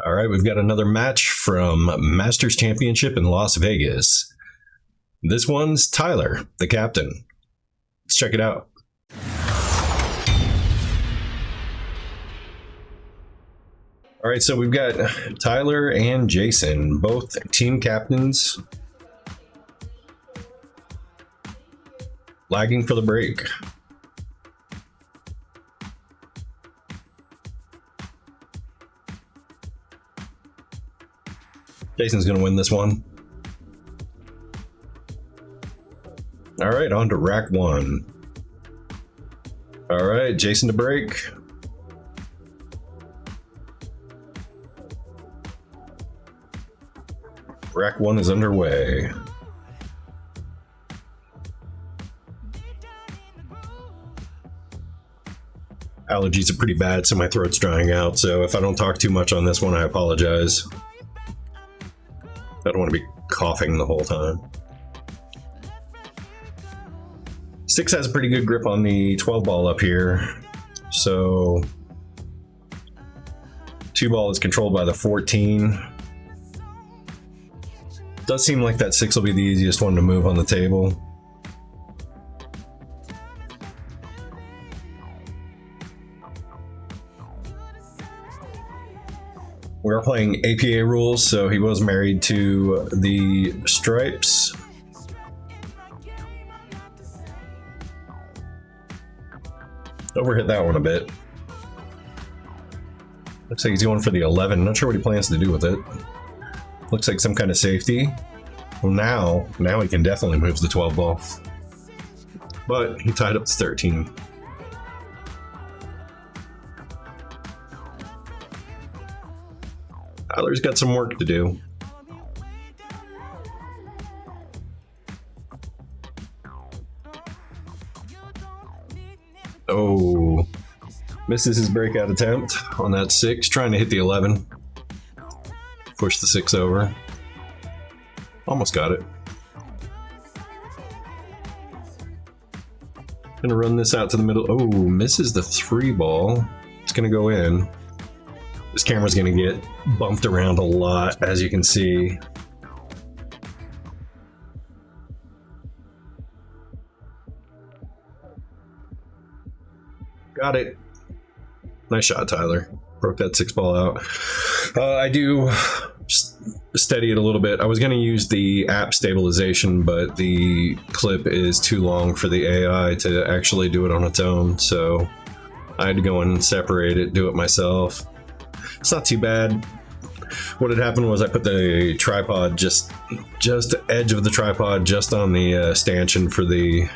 All right, we've got another match from Masters Championship in Las Vegas. This one's Tyler, the captain. Let's check it out. All right, so we've got Tyler and Jason, both team captains. Lagging for the break. Jason's going to win this one. All right, on to rack one. All right, Jason to break. Rack one is underway. Allergies are pretty bad, so my throat's drying out. So if I don't talk too much on this one, I apologize. I don't want to be coughing the whole time. 6 has a pretty good grip on the 12 ball up here. So 2 ball is controlled by the 14. Does seem like that 6 will be the easiest one to move on the table. We are playing APA rules, so he was married to the stripes. Overhit that one a bit. Looks like he's going for the 11. Not sure what he plans to do with it. Looks like some kind of safety. Well, now he can definitely move the 12 ball. But he tied up to 13. Tyler's got some work to do. Oh, misses his breakout attempt on that 6, trying to hit the 11. Push the 6 over. Almost got it. Gonna run this out to the middle. Oh, misses the 3 ball. It's gonna go in. This camera's gonna get bumped around a lot, as you can see. Got it. Nice shot, Tyler. Broke that 6 ball out. I do steady it a little bit. I was gonna use the app stabilization, but the clip is too long for the AI to actually do it on its own, so I had to go in and separate it, do it myself. It's not too bad. What had happened was I put the tripod just the edge of the tripod just on the stanchion for the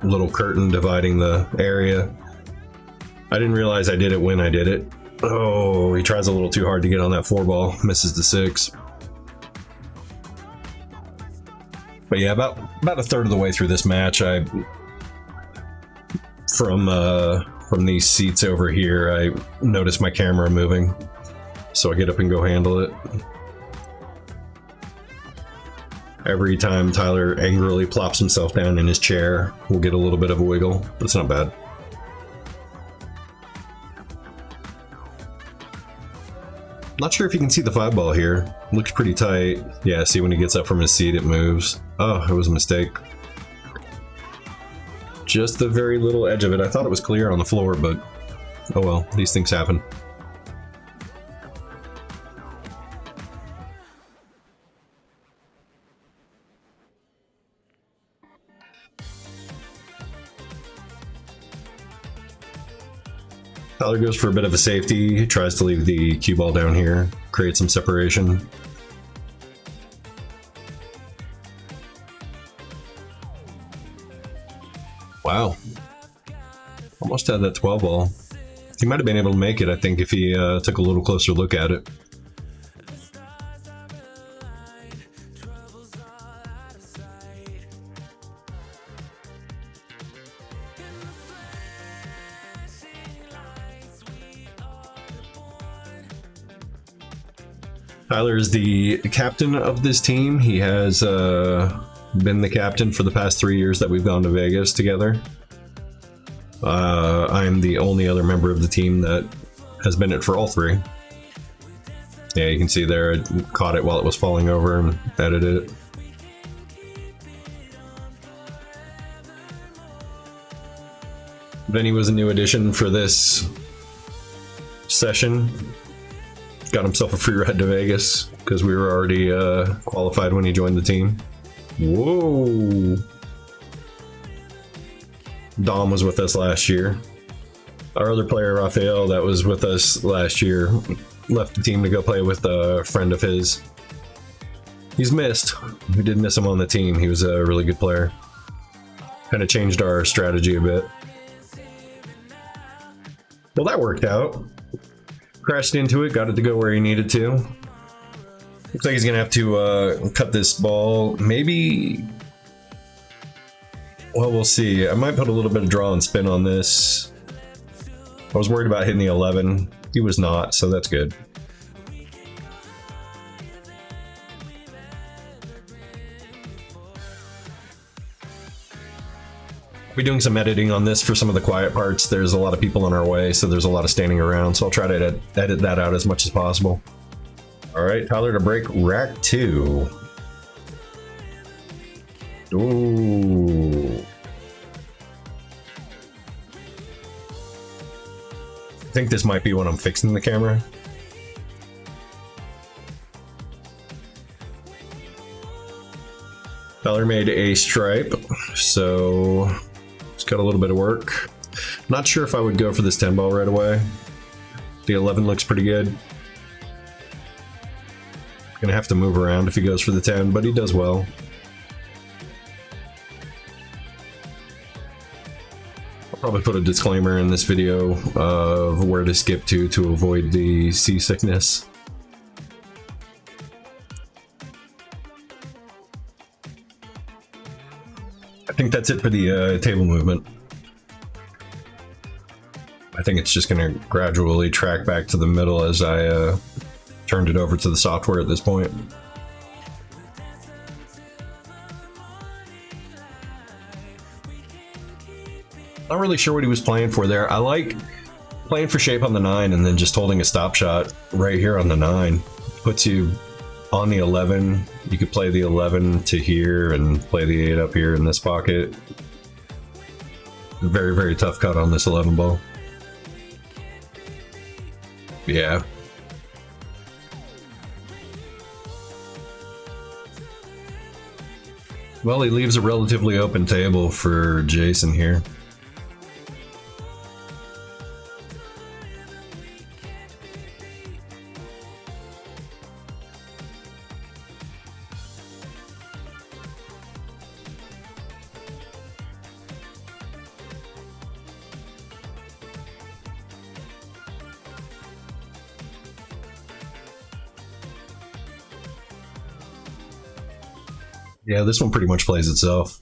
little curtain dividing the area. I didn't realize I did it when I did it. Oh, he tries a little too hard to get on that 4 ball, misses the 6. But yeah, about a third of the way through this match, from these seats over here, I noticed my camera moving. So I get up and go handle it. Every time Tyler angrily plops himself down in his chair, we'll get a little bit of a wiggle. That's not bad. Not sure if you can see the 5 ball here. Looks pretty tight. Yeah, see when he gets up from his seat, it moves. Oh, it was a mistake. Just the very little edge of it. I thought it was clear on the floor, but oh well, these things happen. Tyler goes for a bit of a safety. He tries to leave the cue ball down here, create some separation. Wow. Almost had that 12 ball. He might have been able to make it, I think, if he took a little closer look at it. Tyler is the captain of this team. He has been the captain for the past 3 years that we've gone to Vegas together. I am the only other member of the team that has been it for all 3. Yeah, you can see there, I caught it while it was falling over and edited it. Vinny was a new addition for this session. Got himself a free ride to Vegas because we were already qualified when he joined the team. Whoa! Dom was with us last year. Our other player, Rafael, that was with us last year, left the team to go play with a friend of his. He's missed. We did miss him on the team. He was a really good player. Kind of changed our strategy a bit. Well, that worked out. Crashed into it, got it to go where he needed to. Looks like he's gonna have to cut this ball. Maybe. Well, we'll see. I might put a little bit of draw and spin on this. I was worried about hitting the 11. He was not, so that's good. I'll be doing some editing on this for some of the quiet parts. There's a lot of people in our way, so there's a lot of standing around, so I'll try to edit that out as much as possible. All right, Tyler to break rack 2. Ooh. I think this might be when I'm fixing the camera. Tyler made a stripe, so it's got a little bit of work. Not sure if I would go for this 10 ball right away. The 11 looks pretty good. Gonna have to move around if he goes for the 10, but he does well. Probably put a disclaimer in this video of where to skip to avoid the seasickness. I think that's it for the table movement. I think it's just going to gradually track back to the middle as I turned it over to the software at this point. Not really sure what he was playing for there. I like playing for shape on the 9 and then just holding a stop shot right here on the 9. Puts you on the 11. You could play the 11 to here and play the 8 up here in this pocket. Very, very tough cut on this 11 ball. Yeah. Well, he leaves a relatively open table for Jason here. Yeah, this one pretty much plays itself.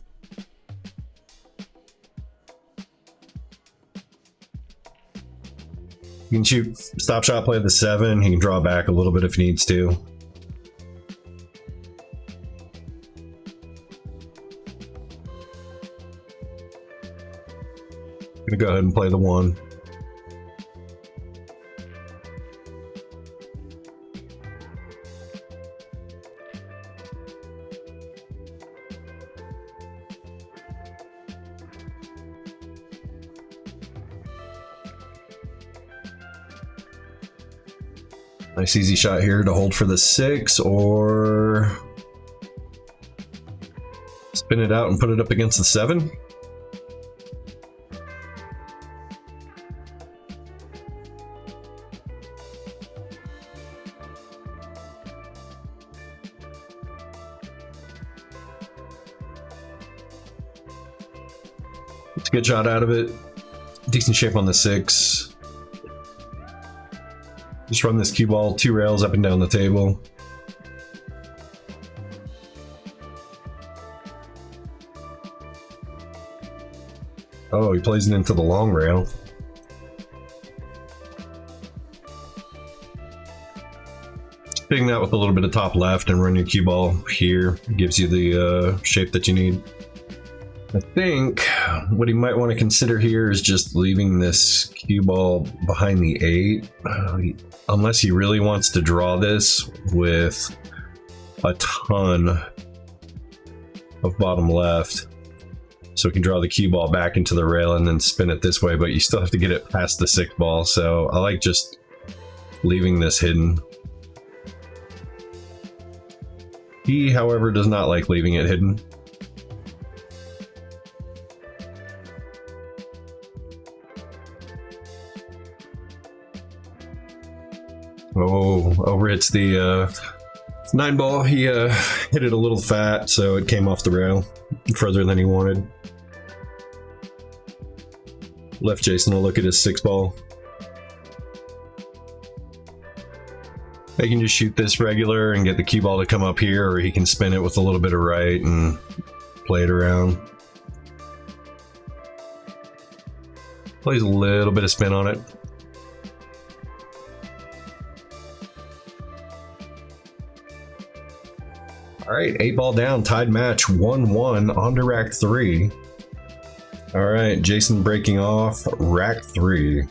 You can shoot stop shot, play the 7. He can draw back a little bit if he needs to. Gonna go ahead and play the 1. Nice easy shot here to hold for the 6, or spin it out and put it up against the 7. It's a good shot out of it. Decent shape on the 6. Just run this cue ball 2 rails up and down the table. Oh, he plays it into the long rail. Spinning that with a little bit of top left and run your cue ball here. It gives you the shape that you need. I think what he might want to consider here is just leaving this cue ball behind the 8. Unless he really wants to draw this with a ton of bottom left. So we can draw the cue ball back into the rail and then spin it this way, but you still have to get it past the 6 ball. So I like just leaving this hidden. He, however, does not like leaving it hidden. Oh, over hits the 9 ball. He hit it a little fat, so it came off the rail further than he wanted. Left Jason a look at his 6 ball. He can just shoot this regular and get the cue ball to come up here, or he can spin it with a little bit of right and play it around. Plays a little bit of spin on it. All right, 8 ball down, tied match, 1-1 on to rack 3. All right, Jason breaking off rack 3.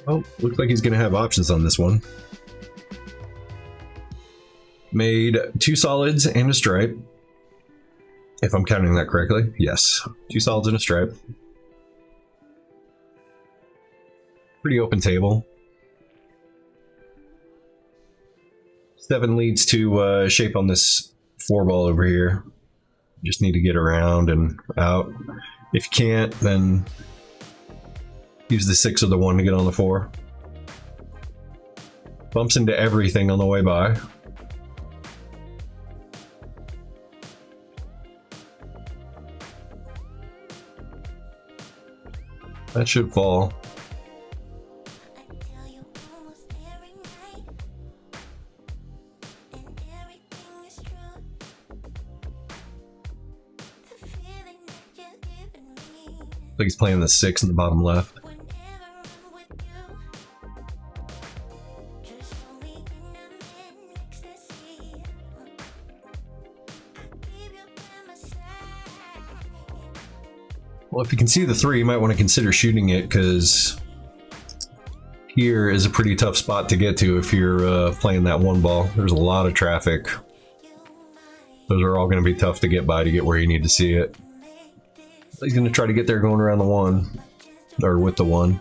Oh, looks like he's gonna have options on this one. Made 2 solids and a stripe. If I'm counting that correctly, yes. 2 solids and a stripe. Pretty open table. 7 leads to shape on this 4 ball over here. Just need to get around and out. If you can't, then use the 6 or the 1 to get on the 4. Bumps into everything on the way by. That should fall. Like he's playing the 6 in the bottom left. Well, if you can see the 3, you might want to consider shooting it, because here is a pretty tough spot to get to if you're playing that 1 ball. There's a lot of traffic. Those are all going to be tough to get by to get where you need to see it. He's going to try to get there going around the 1, or with the 1.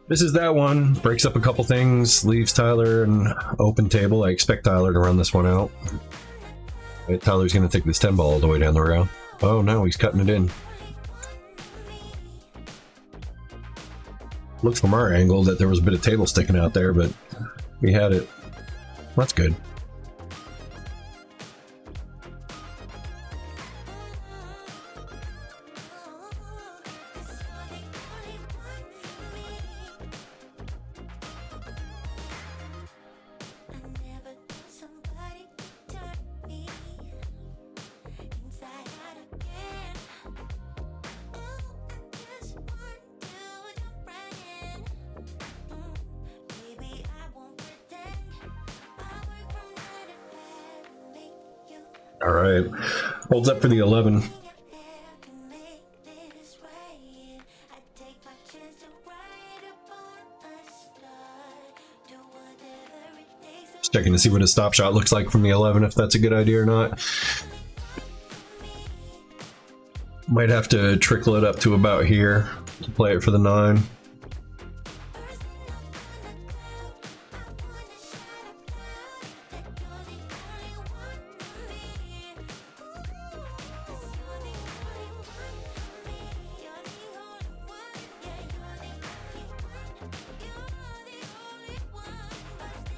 This is that one. Breaks up a couple things, leaves Tyler an open table. I expect Tyler to run this one out. Wait, Tyler's going to take this 10 ball all the way down the rail. Oh no, he's cutting it in. Looks from our angle that there was a bit of table sticking out there, but we had it. That's good. All right, holds up for the 11. Just checking to see what his stop shot looks like from the 11, if that's a good idea or not. Might have to trickle it up to about here to play it for the 9.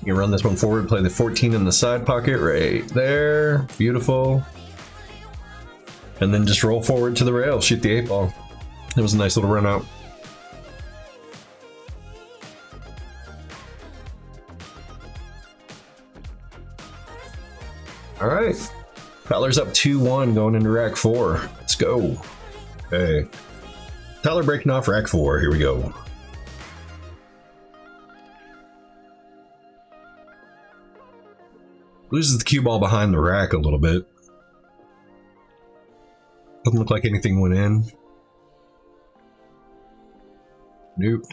You run this one forward, play the 14 in the side pocket right there. Beautiful. And then just roll forward to the rail, shoot the 8 ball. It was a nice little run out. All right. Tyler's up 2-1 going into rack 4. Let's go. Okay. Tyler breaking off rack 4. Here we go. Loses the cue ball behind the rack a little bit. Doesn't look like anything went in. Nope.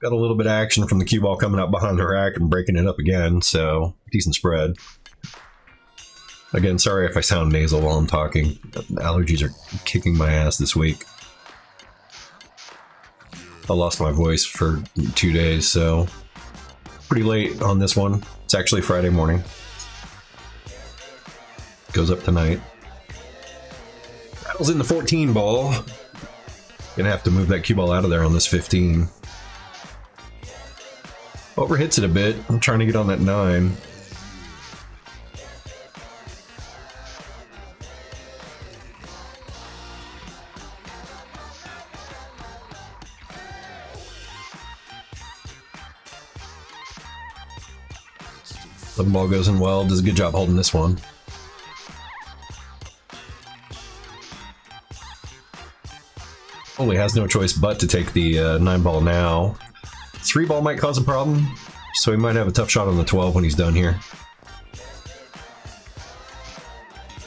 Got a little bit of action from the cue ball coming up behind the rack and breaking it up again, so decent spread. Again, sorry if I sound nasal while I'm talking. Allergies are kicking my ass this week. I lost my voice for 2 days, so pretty late on this one. It's actually Friday morning. Goes up tonight. Rattles in the 14 ball. Gonna have to move that cue ball out of there on this 15. Overhits it a bit. I'm trying to get on that 9. The ball goes in well. Does a good job holding this one. Only has no choice but to take the 9 ball now. 3 ball might cause a problem, so he might have a tough shot on the 12 when he's done here.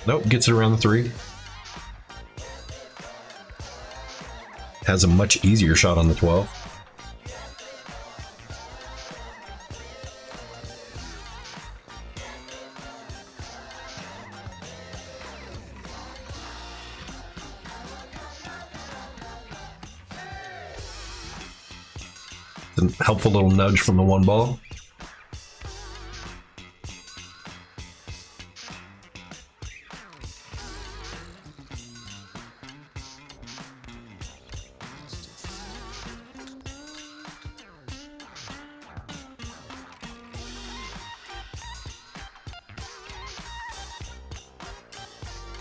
Nope, gets it around the 3. Has a much easier shot on the 12. A helpful little nudge from the 1 ball.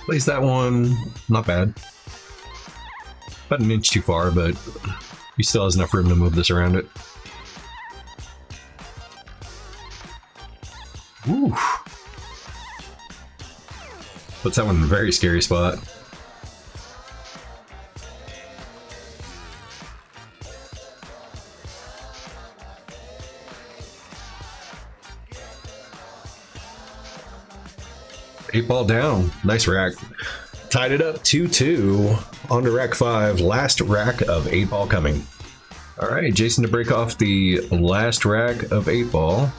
Plays that one, not bad. About an inch too far, but he still has enough room to move this around it. Ooh. Puts that one in a very scary spot. Eight ball down. Nice rack. Tied it up 2-2 on to rack 5. Last rack of 8 ball coming. All right, Jason to break off the last rack of 8 ball.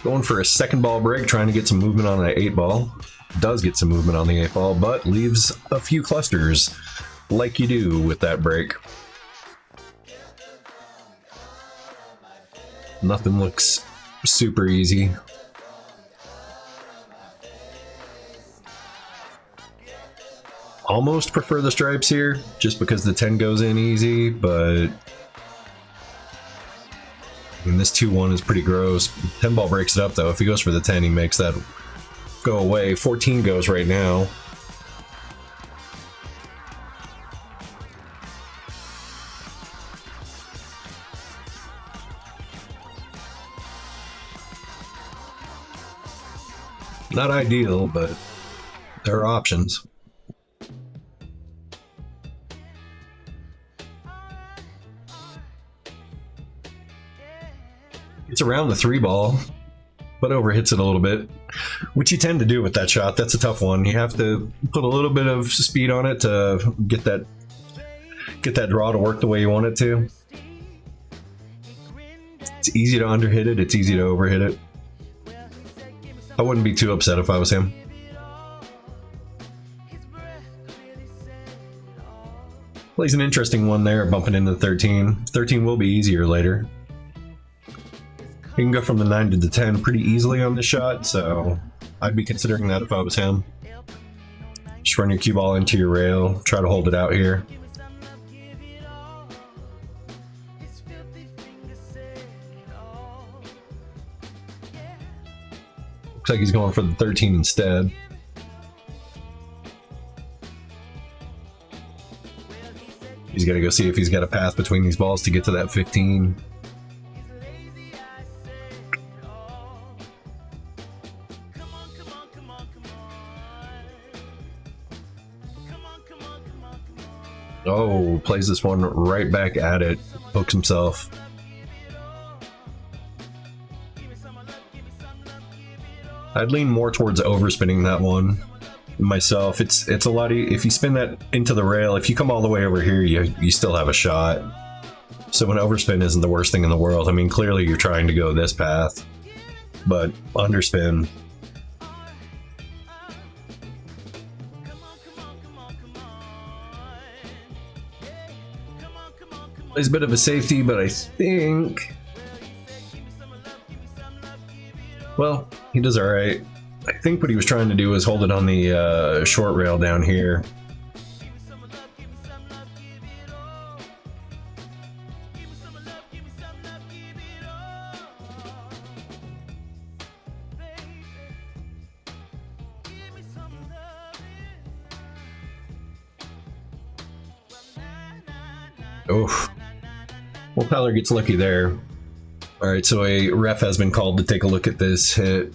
Going for a second ball break, trying to get some movement on that 8 ball. Does get some movement on the 8 ball, but leaves a few clusters like you do with that break. Nothing looks super easy. Almost prefer the stripes here, just because the 10 goes in easy, but I mean, this 2-1 is pretty gross. 10 ball breaks it up though. If he goes for the 10, he makes that go away. 14 goes right now. Not ideal, but there are options. It's around the 3 ball, but overhits it a little bit, which you tend to do with that shot. That's a tough one. You have to put a little bit of speed on it to get that draw to work the way you want it to. It's easy to underhit it. It's easy to overhit it. I wouldn't be too upset if I was him. Plays an interesting one there, bumping into the 13. 13 will be easier later. You can go from the 9 to the 10 pretty easily on this shot, so I'd be considering that if I was him. Just run your cue ball into your rail, try to hold it out here. Looks like he's going for the 13 instead. He's He's got to go see if he's got a path between these balls to get to that 15. Oh, plays this one right back at it. Hooks himself. I'd lean more towards overspinning that one myself. It's a lot if you spin that into the rail, if you come all the way over here, you still have a shot. So an overspin isn't the worst thing in the world. I mean, clearly you're trying to go this path, but underspin. Plays a bit of a safety, but I think, well, he does all right. I think what he was trying to do was hold it on the short rail down here. Oof. Well, Tyler gets lucky there. All right, so a ref has been called to take a look at this hit.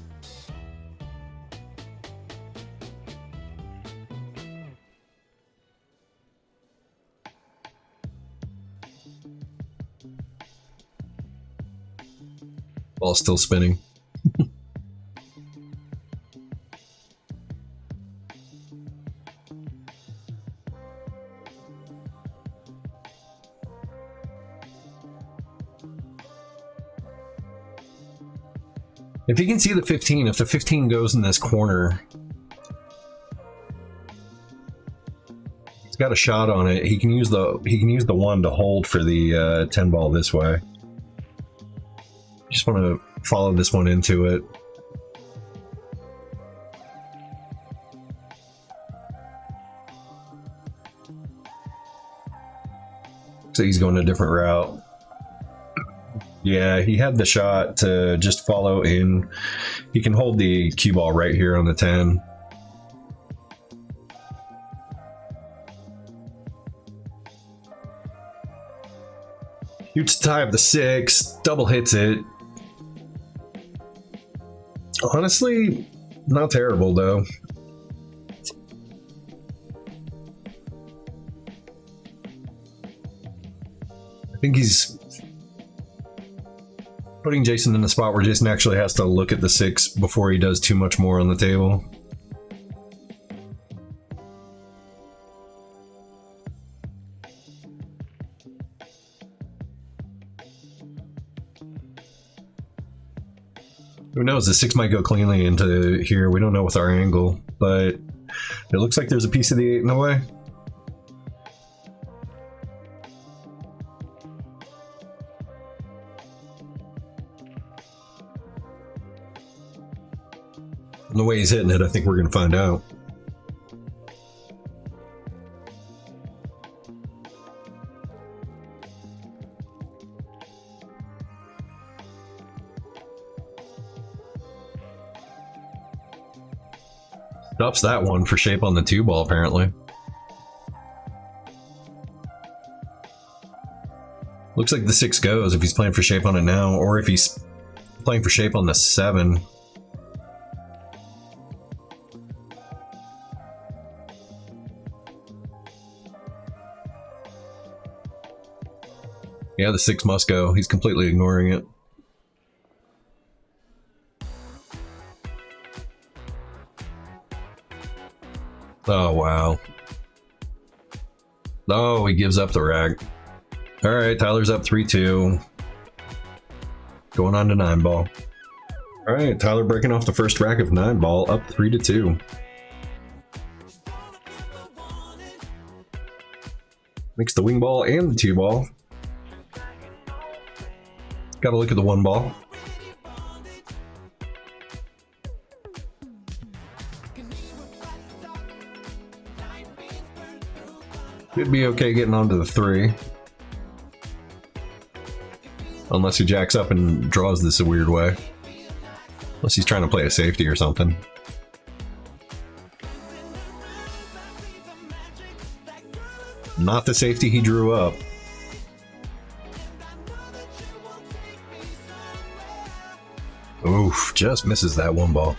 Ball still spinning. If you can see the 15, if the 15 goes in this corner, he's got a shot on it. He can use the 1 to hold for the 10 ball this way. Just want to follow this one into it. So he's going a different route. Yeah, he had the shot to just follow in. He can hold the cue ball right here on the 10. Shoots the tie of the 6, double hits it. Honestly, not terrible though. I think he's putting Jason in a spot where Jason actually has to look at the 6 before he does too much more on the table. Who knows? The 6 might go cleanly into here. We don't know with our angle, but it looks like there's a piece of the 8 in the way. And the way he's hitting it, I think we're going to find out. Stops that one for shape on the 2 ball, apparently. Looks like the 6 goes if he's playing for shape on it now, or if he's playing for shape on the 7. Yeah, the 6 must go. He's completely ignoring it. Oh, wow. Oh, he gives up the rack. All right, Tyler's up 3-2. Going on to 9 ball. All right, Tyler breaking off the first rack of 9 ball, up 3-2. Makes the wing ball and the 2 ball. Got to look at the 1 ball. Should be okay getting onto the 3. Unless he jacks up and draws this a weird way. Unless he's trying to play a safety or something. Not the safety he drew up. Oof, just misses that one ball.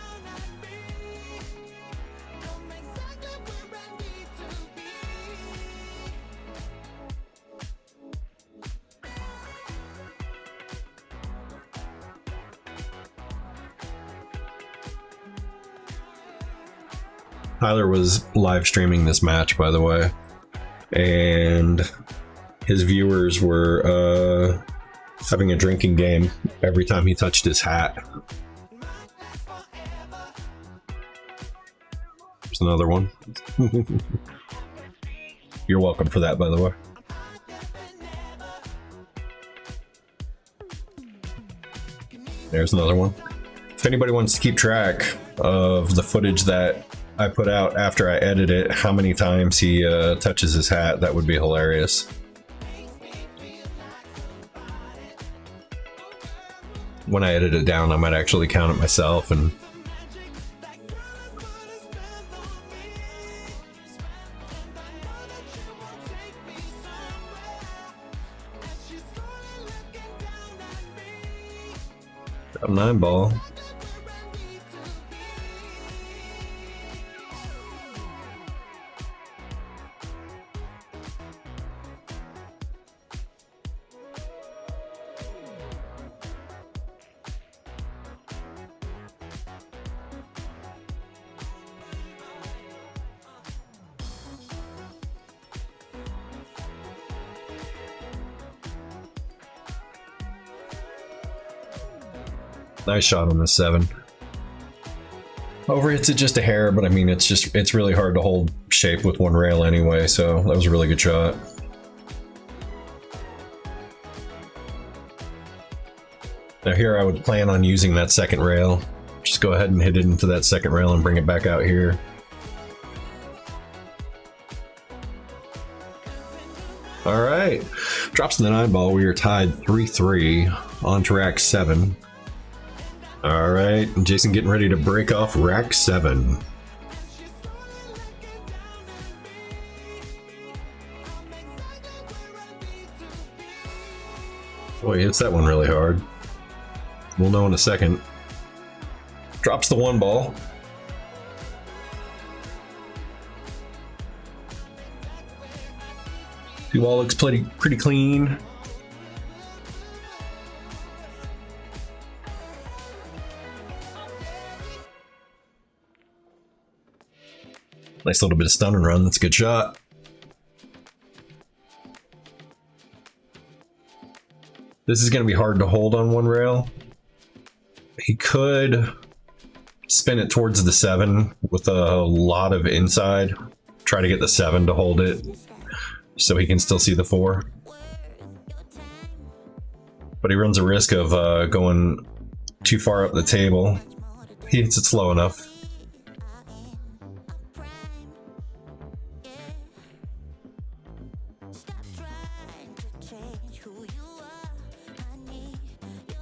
Tyler was live streaming this match, by the way, and his viewers were having a drinking game every time he touched his hat. There's another one. You're welcome for that, by the way. There's another one. If anybody wants to keep track of the footage that I put out after I edit it, how many times he touches his hat, that would be hilarious. When I edit it down, I might actually count it myself and got a 9 ball. Nice shot on the 7. Overhits it just a hair, but I mean, it's really hard to hold shape with one rail anyway, so that was a really good shot. Now here I would plan on using that second rail. Just go ahead and hit it into that second rail and bring it back out here. All right, drops the 9 ball. We are tied 3-3 on to rack 7. All right, Jason getting ready to break off rack 7. Boy, he hits that one really hard. We'll know in a second. Drops the 1 ball. The ball looks pretty clean. Nice little bit of stun and run. That's a good shot. This is going to be hard to hold on one rail. He could spin it towards the 7 with a lot of inside. Try to get the 7 to hold it so he can still see the 4. But he runs a risk of going too far up the table. He hits it slow enough.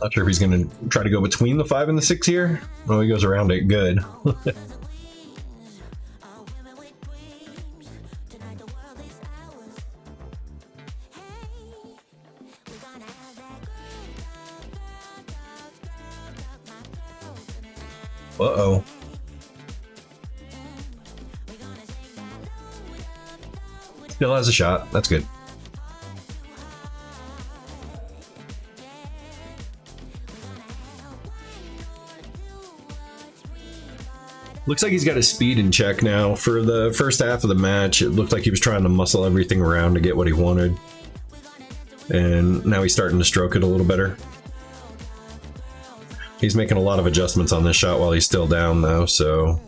Not sure if he's going to try to go between the 5 and the 6 here. Oh, he goes around it. Good. Uh-oh. Still has a shot. That's good. Looks like he's got his speed in check now. For the first half of the match, it looked like he was trying to muscle everything around to get what he wanted. And now he's starting to stroke it a little better. He's making a lot of adjustments on this shot while he's still down though, so...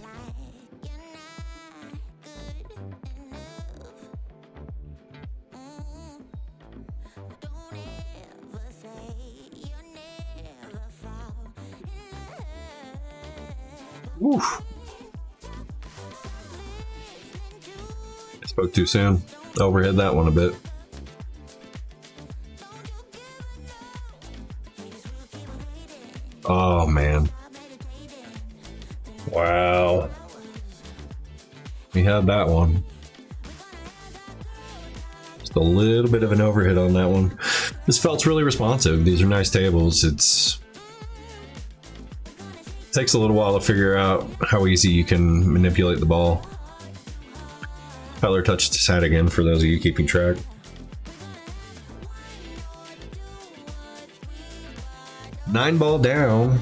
Oof. I spoke too soon. Overhead that one a bit. Oh man. Wow. We had that one. Just a little bit of an overhit on that one. This felt's really responsive. These are nice tables. It takes a little while to figure out how easy you can manipulate the ball. Tyler touched his hat again for those of you keeping track. Nine ball down.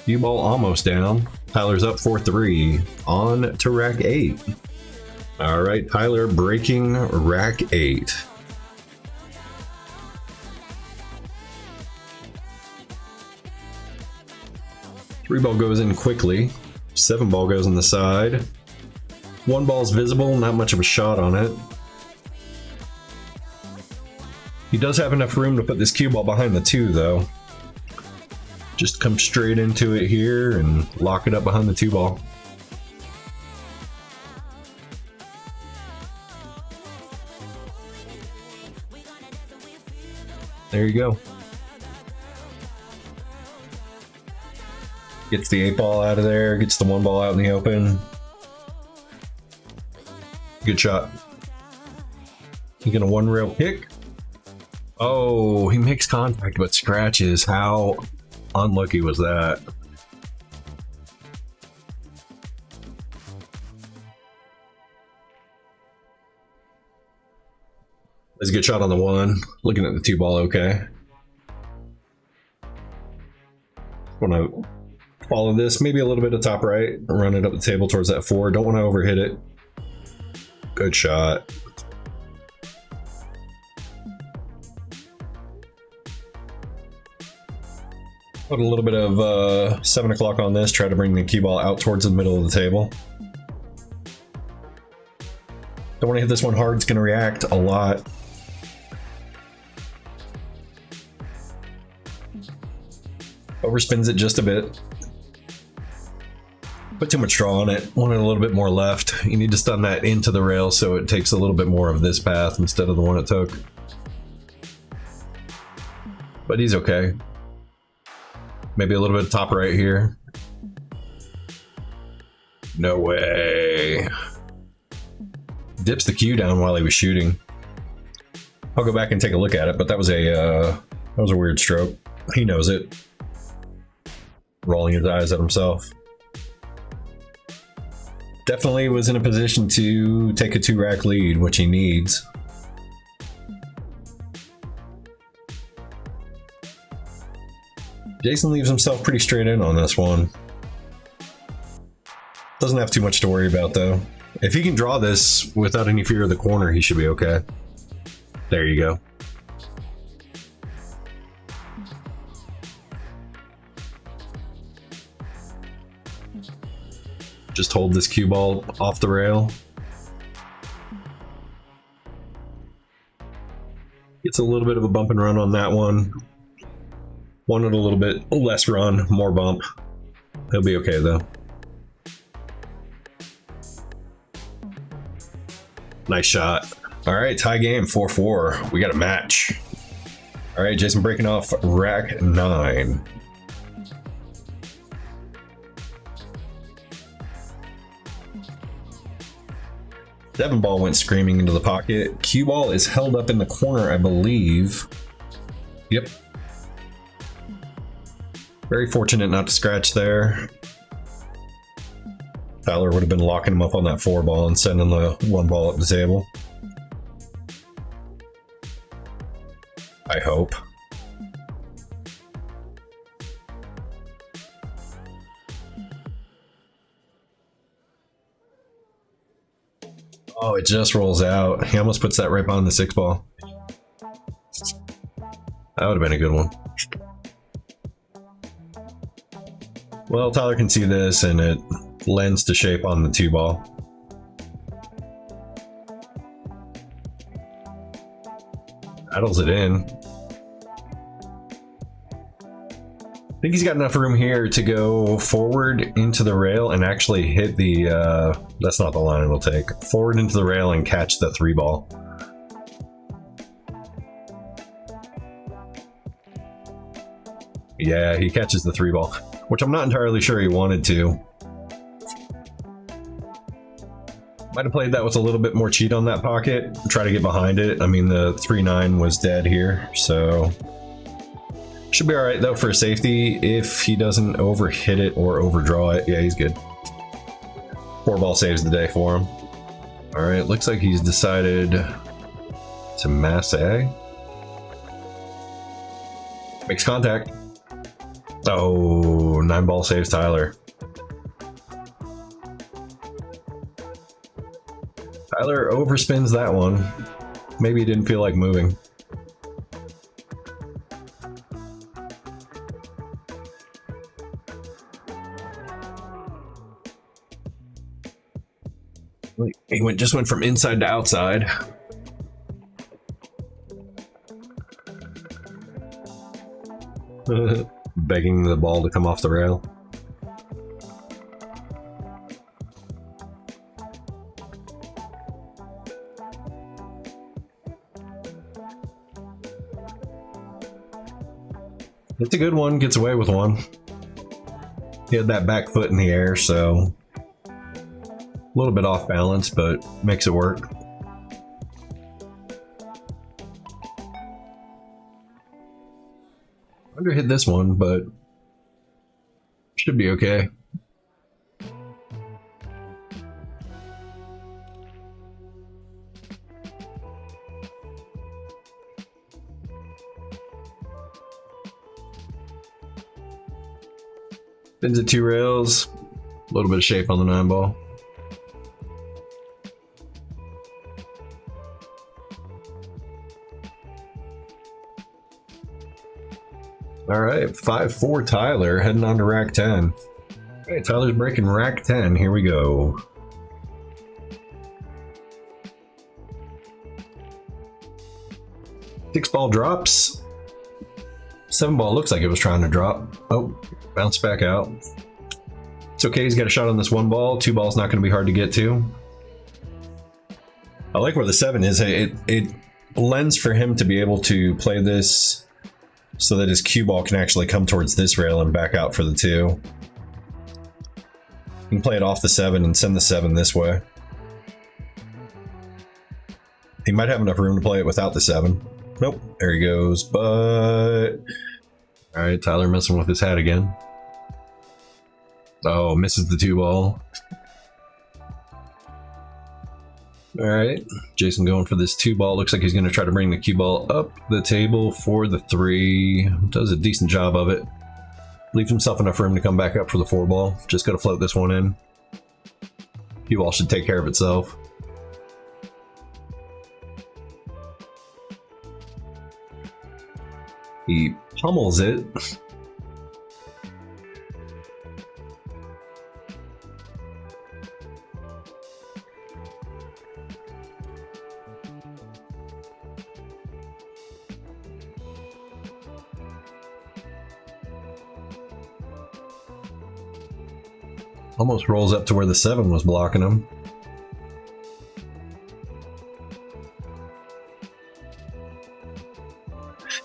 Cue ball almost down. Tyler's up 4-3. On to rack 8. All right, Tyler breaking rack 8. Three ball goes in quickly. 7 ball goes on the side. 1 ball's visible, not much of a shot on it. He does have enough room to put this cue ball behind the 2 though. Just come straight into it here and lock it up behind the 2 ball. There you go. Gets the 8 ball out of there, gets the 1 ball out in the open. Good shot. He's gonna 1 rail kick. Oh, he makes contact but scratches. How unlucky was that? That's a good shot on the 1. Looking at the 2 ball, okay. Want to follow this, maybe a little bit of top right, run it up the table towards that 4. Don't want to overhit it. Good shot. Put a little bit of 7 o'clock on this, try to bring the cue ball out towards the middle of the table. Don't want to hit this one hard, it's going to react a lot. Overspins it just a bit. Put too much draw on it, wanted a little bit more left. You need to stun that into the rail so it takes a little bit more of this path instead of the one it took. But he's okay. Maybe a little bit of top right here. No way. Dips the cue down while he was shooting. I'll go back and take a look at it, but that was a weird stroke. He knows it. Rolling his eyes at himself. Definitely was in a position to take a 2-rack lead, which he needs. Jason leaves himself pretty straight in on this one. Doesn't have too much to worry about though. If he can draw this without any fear of the corner, he should be okay. There you go. Just hold this cue ball off the rail. Gets a little bit of a bump and run on that one. Wanted a little bit less run, more bump. He'll be okay though. Nice shot. All right, tie game, 4-4. We got a match. All right, Jason breaking off rack 9. Seven ball went screaming into the pocket. Cue ball is held up in the corner, I believe. Yep. Very fortunate not to scratch there. Tyler would have been locking him up on that 4 ball and sending the 1 ball up the table. I hope. Oh, it just rolls out. He almost puts that right behind the 6 ball. That would have been a good one. Well, Tyler can see this and it lends to shape on the 2 ball. Rattles it in. I think he's got enough room here to go forward into the rail and actually hit the, that's not the line it'll take. Forward into the rail and catch the 3 ball. Yeah, he catches the 3 ball, which I'm not entirely sure he wanted to. Might have played that with a little bit more cheat on that pocket. Try to get behind it. I mean, the 3-9 was dead here, so should be all right though for safety if he doesn't overhit it or overdraw it. Yeah, he's good. 4-ball saves the day for him. All right, looks like he's decided to mass A. Makes contact. Oh, 9-ball saves Tyler. Tyler overspins that one. Maybe he didn't feel like moving. He just went from inside to outside. Begging the ball to come off the rail. It's a good one, gets away with one. He had that back foot in the air, so a little bit off balance, but makes it work. Under hit this one, but should be okay. Spins at 2 rails, a little bit of shape on the 9-ball. All right, 5-4 Tyler heading on to rack 10. All right, Tyler's breaking rack 10. Here we go. Six-ball drops. 7-ball looks like it was trying to drop. Oh, bounced back out. It's okay, he's got a shot on this 1-ball. 2-ball's not going to be hard to get to. I like where the 7 is. It lends for him to be able to play this so that his cue ball can actually come towards this rail and back out for the 2. You can play it off the 7 and send the 7 this way. He might have enough room to play it without the 7. Nope, there he goes, but... All right, Tyler messing with his hat again. Oh, misses the 2-ball. All right, Jason going for this 2-ball. Looks like he's going to try to bring the cue ball up the table for the 3. Does a decent job of it. Leaves himself enough room to come back up for the 4-ball. Just got to float this one in. Cue ball should take care of itself. He pummels it. Almost rolls up to where the 7 was blocking him.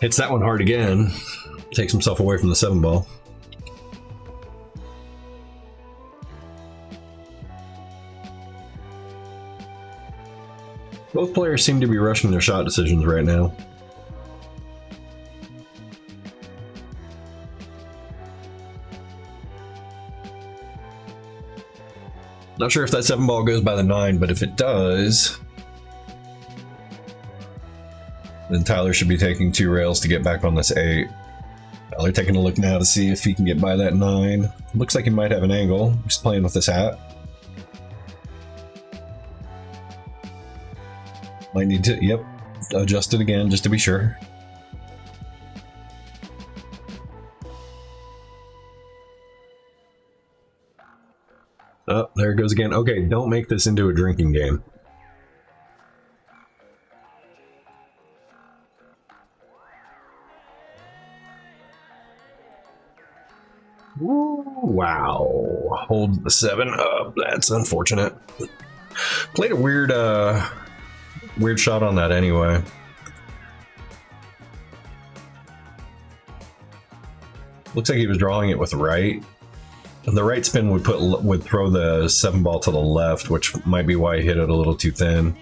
Hits that one hard again. Takes himself away from the 7-ball. Both players seem to be rushing their shot decisions right now. Not sure if that 7-ball goes by the 9, but if it does, then Tyler should be taking 2 rails to get back on this 8. Tyler taking a look now to see if he can get by that 9. Looks like he might have an angle. He's playing with this hat. Might need to, yep, adjust it again just to be sure. Oh, there it goes again. Okay, don't make this into a drinking game. Ooh, wow. Hold the 7 up. That's unfortunate. Played a weird shot on that anyway. Looks like he was drawing it with right. The right spin would throw the 7 ball to the left, which might be why he hit it a little too thin.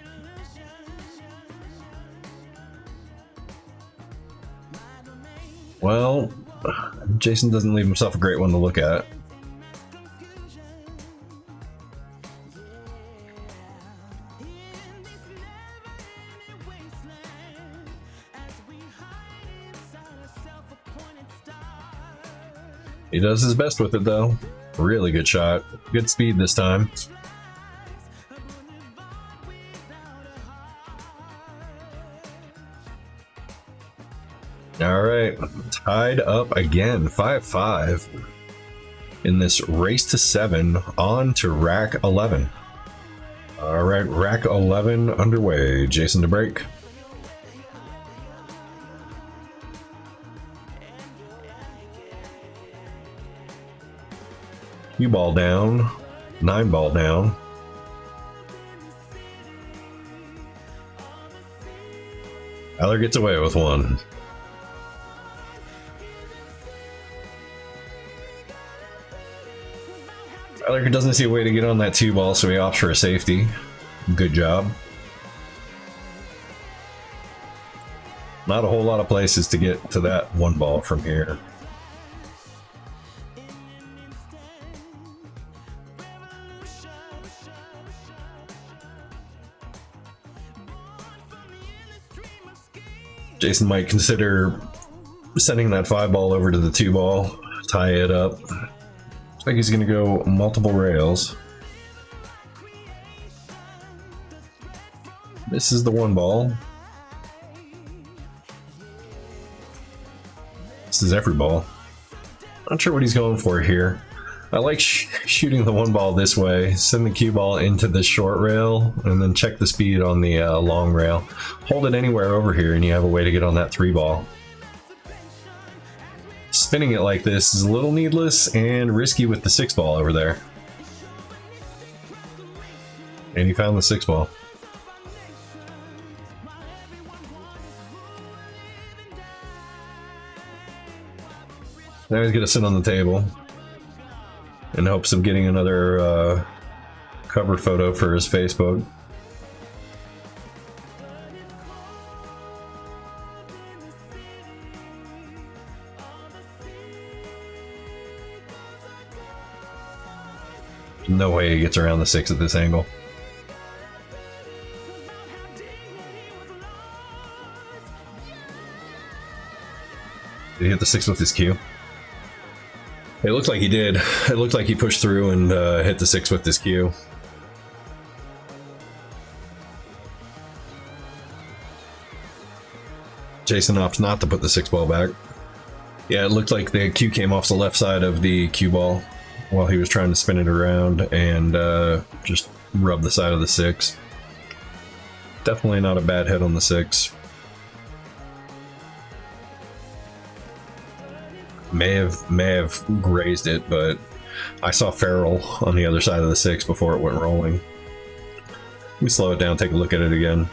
Well, Jason doesn't leave himself a great one to look at. He does his best with it though. Really good shot. Good speed this time. All right, tied up again, 5-5 in this race to 7, on to rack 11. All right, rack 11 underway. Jason to break. Cue ball down, 9 ball down. Tyler gets away with one. Tyler doesn't see a way to get on that 2 ball, so he opts for a safety. Good job. Not a whole lot of places to get to that 1 ball from here. Jason might consider sending that 5 ball over to the 2 ball, tie it up. Looks like he's going to go multiple rails. This is the 1 ball. This is every ball. Not sure what he's going for here. I like shooting the 1 ball this way, send the cue ball into the short rail, and then check the speed on the long rail. Hold it anywhere over here and you have a way to get on that 3 ball. Spinning it like this is a little needless and risky with the 6 ball over there. And he found the 6 ball. Now he's gonna sit on the table in hopes of getting another cover photo for his Facebook. No way he gets around the 6 at this angle. Did he hit the 6 with his cue? It looked like he did. It looked like he pushed through and hit the 6 with his cue. Jason opts not to put the 6 ball back. Yeah, it looked like the cue came off the left side of the cue ball while he was trying to spin it around and just rub the side of the 6. Definitely not a bad hit on the 6. May have grazed it, but I saw Farrell on the other side of the 6 before it went rolling. Let me slow it down, take a look at it again.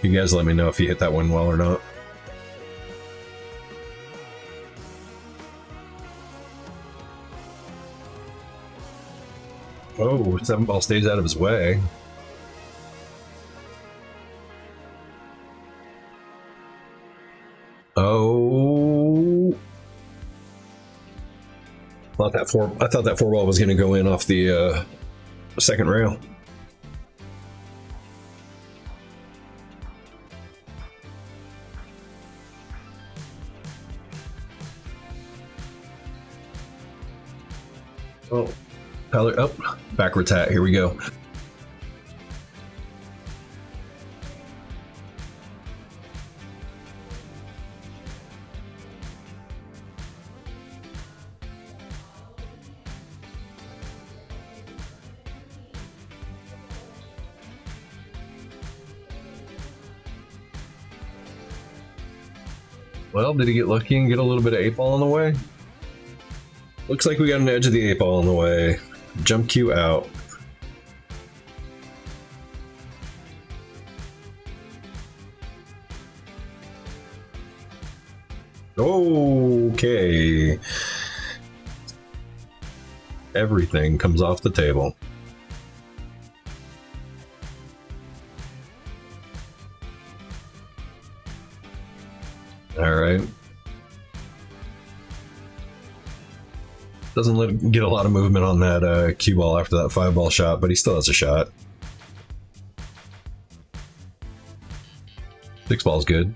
You guys let me know if you hit that one well or not. Oh, 7 ball stays out of his way. Oh. I thought that 4 ball was going to go in off the second rail. Oh, Tyler, up, backwards hat. Here we go. Well, did he get lucky and get a little bit of 8 ball on the way? Looks like we got an edge of the 8 ball on the way. Jump cue out. Okay. everything comes off the table. All right. Doesn't get a lot of movement on that cue ball after that 5-ball shot, but he still has a shot. 6-ball's good.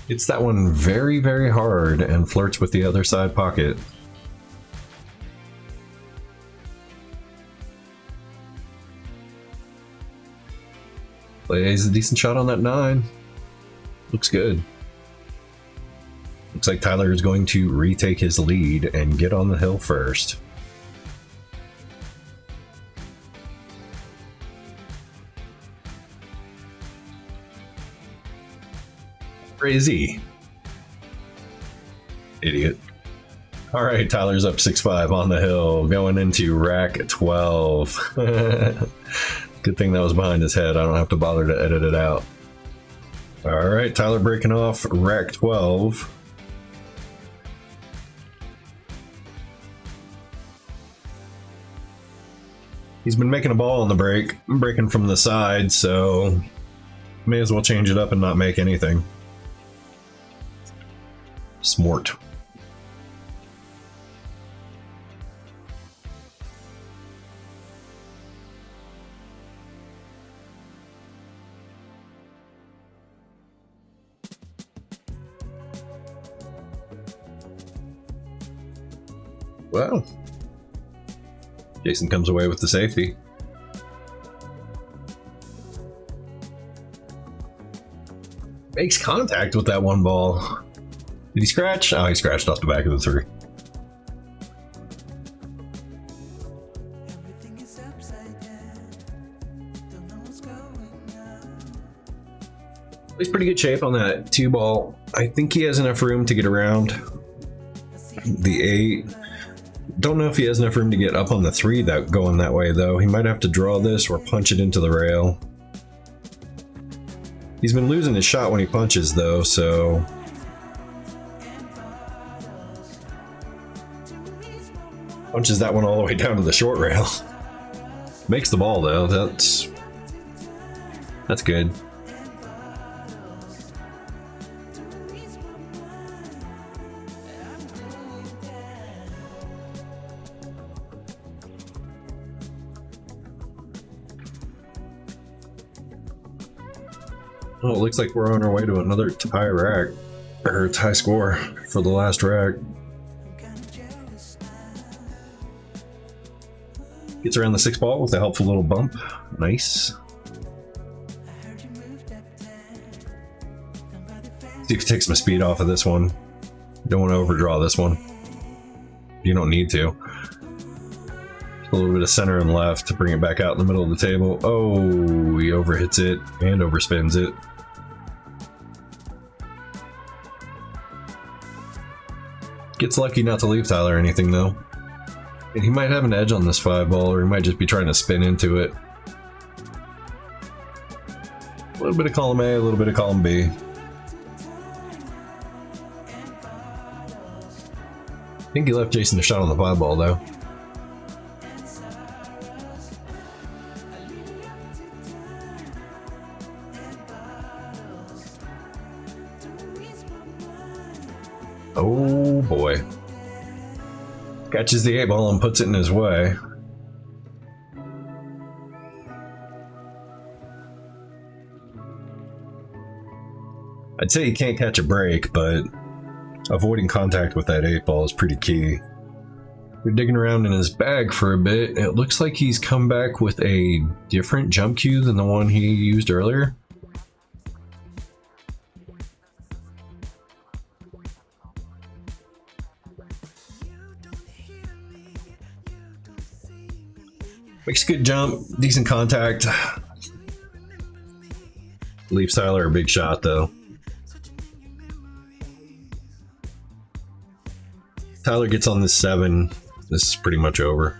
Hits that one very, very hard and flirts with the other side pocket. Plays a decent shot on that 9. Looks good. Looks like Tyler is going to retake his lead and get on the hill first. Crazy. Idiot. All right, Tyler's up 6-5 on the hill, going into rack 12. Good thing that was behind his head. I don't have to bother to edit it out. All right, Tyler breaking off rack 12. He's been making a ball on the break. I'm breaking from the side, so may as well change it up and not make anything. Smart. Well, Jason comes away with the safety. Makes contact with that one ball. Did he scratch? Oh, he scratched off the back of the 3. He's pretty good shape on that 2 ball. I think he has enough room to get around the 8. Don't know if he has enough room to get up on the 3 that going that way though. He might have to draw this or punch it into the rail. He's been losing his shot when he punches though, so punches that one all the way down to the short rail. Makes the ball though. That's good. Well, it looks like we're on our way to another tie rack, or tie score for the last rack. Gets around the 6 ball with a helpful little bump. Nice. See if you take some speed off of this one. Don't want to overdraw this one. You don't need to. Just a little bit of center and left to bring it back out in the middle of the table. Oh, he overhits it and overspins it. Gets lucky not to leave Tyler or anything though. And he might have an edge on this 5 ball, or he might just be trying to spin into it. A little bit of column A, a little bit of column B. I think he left Jason a shot on the 5 ball though. Oh boy. Catches the 8 ball and puts it in his way. I'd say he can't catch a break, but avoiding contact with that 8 ball is pretty key. We're digging around in his bag for a bit. It looks like he's come back with a different jump cue than the one he used earlier. Makes a good jump, decent contact. Leaves Tyler a big shot though. Tyler gets on this 7. This is pretty much over.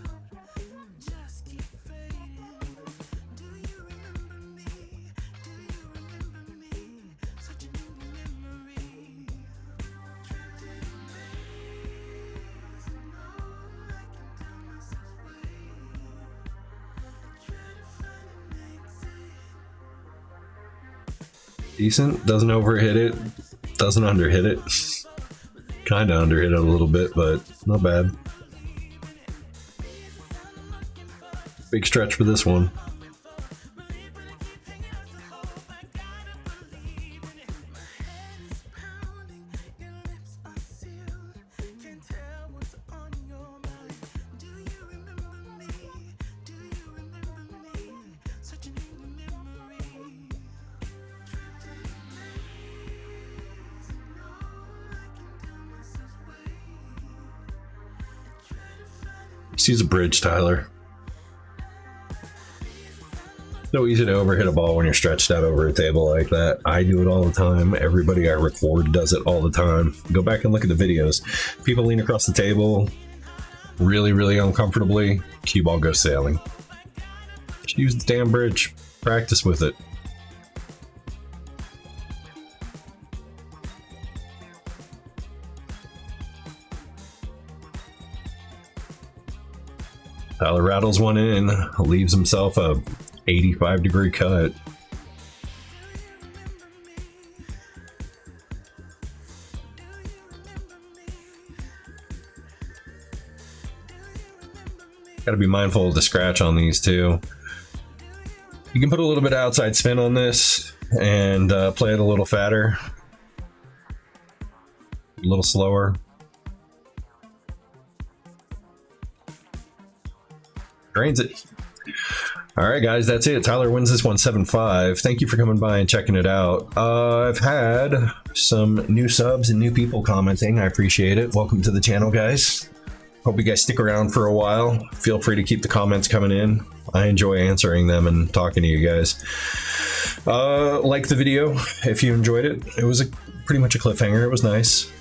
Decent. Doesn't overhit it. Doesn't underhit it. Kind of underhit it a little bit, but not bad. Big stretch for this one. Just use a bridge, Tyler. So easy to overhit a ball when you're stretched out over a table like that. I do it all the time. Everybody I record does it all the time. Go back and look at the videos. People lean across the table really, really uncomfortably. Cue ball goes sailing. Just use the damn bridge. Practice with it. Tyler rattles one in, leaves himself a 85-degree cut. Gotta be mindful of the scratch on these too. You can put a little bit of outside spin on this and play it a little fatter, a little slower. Drains it. All right, guys, that's it. Tyler wins this one 7-5. Thank you for coming by and checking it out. I've had some new subs and new people commenting. I appreciate it. Welcome to the channel, guys. Hope you guys stick around for a while. Feel free to keep the comments coming in. I enjoy answering them and talking to you guys. Like the video if you enjoyed it. It was pretty much a cliffhanger. It was nice.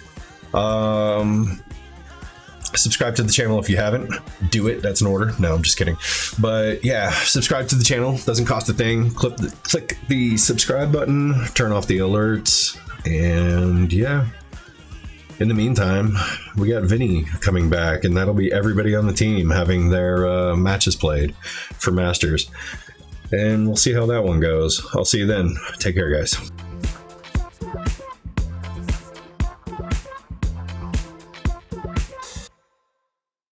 Subscribe to the channel if you haven't. Do it. That's an order. No, I'm just kidding. But yeah, subscribe to the channel. Doesn't cost a thing. Click the subscribe button. Turn off the alerts. And yeah. In the meantime, we got Vinny coming back, and that'll be everybody on the team having their matches played for Masters. And we'll see how that one goes. I'll see you then. Take care, guys.